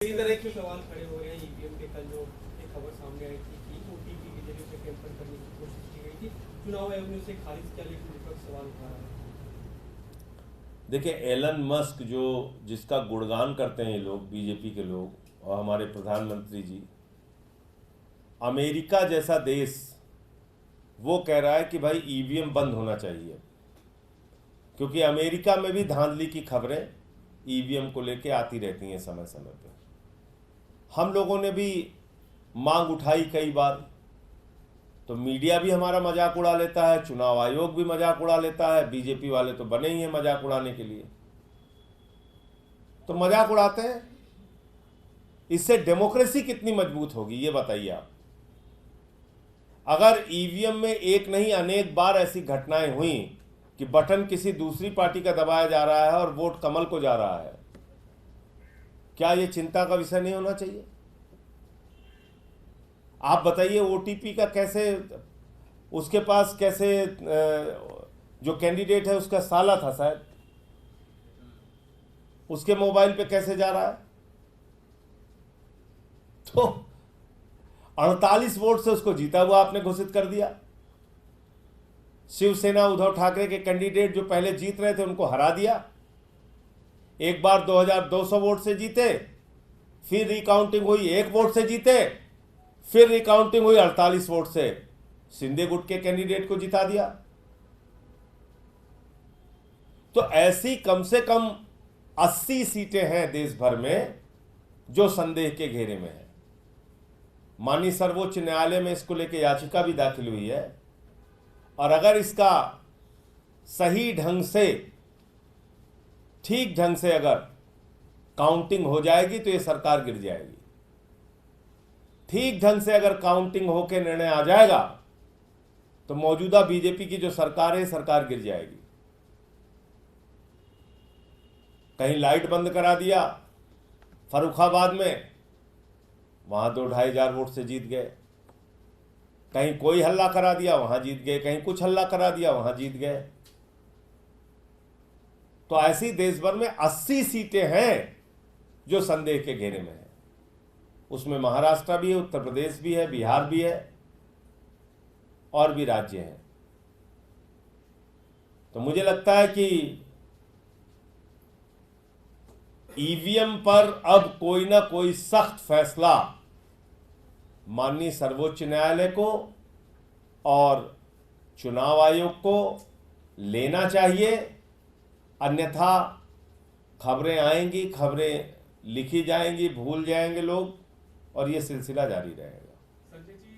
इस तरह के सवाल खड़े हो रहे हैं ईवीएम के। कल जो एक खबर सामने आई थी कि ओटीपी के जरिए से टेम्पर करने की कोशिश की गई थी, चुनाव आयोग ने उसे खारिज किया, लेकिन विपक्ष सवाल उठा रहा है। देखिए, एलन मस्क जो जिसका गुणगान करते हैं ये लोग, बीजेपी के लोग और हमारे प्रधानमंत्री जी, अमेरिका जैसा देश वो कह रहा है कि भाई ईवीएम बंद होना चाहिए, क्योंकि अमेरिका में भी धांधली की खबरें ईवीएम को लेके आती रहती हैं समय समय पे। हम लोगों ने भी मांग उठाई कई बार, तो मीडिया भी हमारा मजाक उड़ा लेता है, चुनाव आयोग भी मजाक उड़ा लेता है, बीजेपी वाले तो बने ही हैं मजाक उड़ाने के लिए, तो मजाक उड़ाते हैं। इससे डेमोक्रेसी कितनी मजबूत होगी ये बताइए आप। अगर ईवीएम में एक नहीं अनेक बार ऐसी घटनाएं हुई कि बटन किसी दूसरी पार्टी का दबाया जा रहा है और वोट कमल को जा रहा है, क्या ये चिंता का विषय नहीं होना चाहिए? आप बताइए, ओटीपी का कैसे, उसके पास कैसे, जो कैंडिडेट है उसका साला था शायद, उसके मोबाइल पे कैसे जा रहा है? तो 48 वोट से उसको जीता हुआ आपने घोषित कर दिया। शिवसेना उद्धव ठाकरे के कैंडिडेट जो पहले जीत रहे थे उनको हरा दिया। एक बार 2200 वोट से जीते, फिर रिकाउंटिंग हुई 1 वोट से जीते, फिर रिकाउंटिंग हुई 48 वोट से, शिंदे गुट के कैंडिडेट को जिता दिया। तो ऐसी कम से कम 80 सीटें हैं देश भर में जो संदेह के घेरे में है। माननीय सर्वोच्च न्यायालय में इसको लेकर याचिका भी दाखिल हुई है, और अगर इसका सही ढंग से, ठीक ढंग से अगर काउंटिंग हो जाएगी तो ये सरकार गिर जाएगी। ठीक ढंग से अगर काउंटिंग होकर निर्णय आ जाएगा तो मौजूदा बीजेपी की जो सरकार है, सरकार गिर जाएगी। कहीं लाइट बंद करा दिया फर्रुखाबाद में, वहां 2-2,500 वोट से जीत गए। कहीं कोई हल्ला करा दिया, वहां जीत गए। कहीं कुछ हल्ला करा दिया, वहां जीत गए। तो ऐसी देश भर में 80 सीटें हैं जो संदेह के घेरे में है। उसमें महाराष्ट्र भी है, उत्तर प्रदेश भी है, बिहार भी है, और भी राज्य हैं। तो मुझे लगता है कि ईवीएम पर अब कोई ना कोई सख्त फैसला माननीय सर्वोच्च न्यायालय को और चुनाव आयोग को लेना चाहिए। अन्यथा खबरें आएंगी, खबरें लिखी जाएंगी, भूल जाएंगे लोग, और ये सिलसिला जारी रहेगा। संजय जी,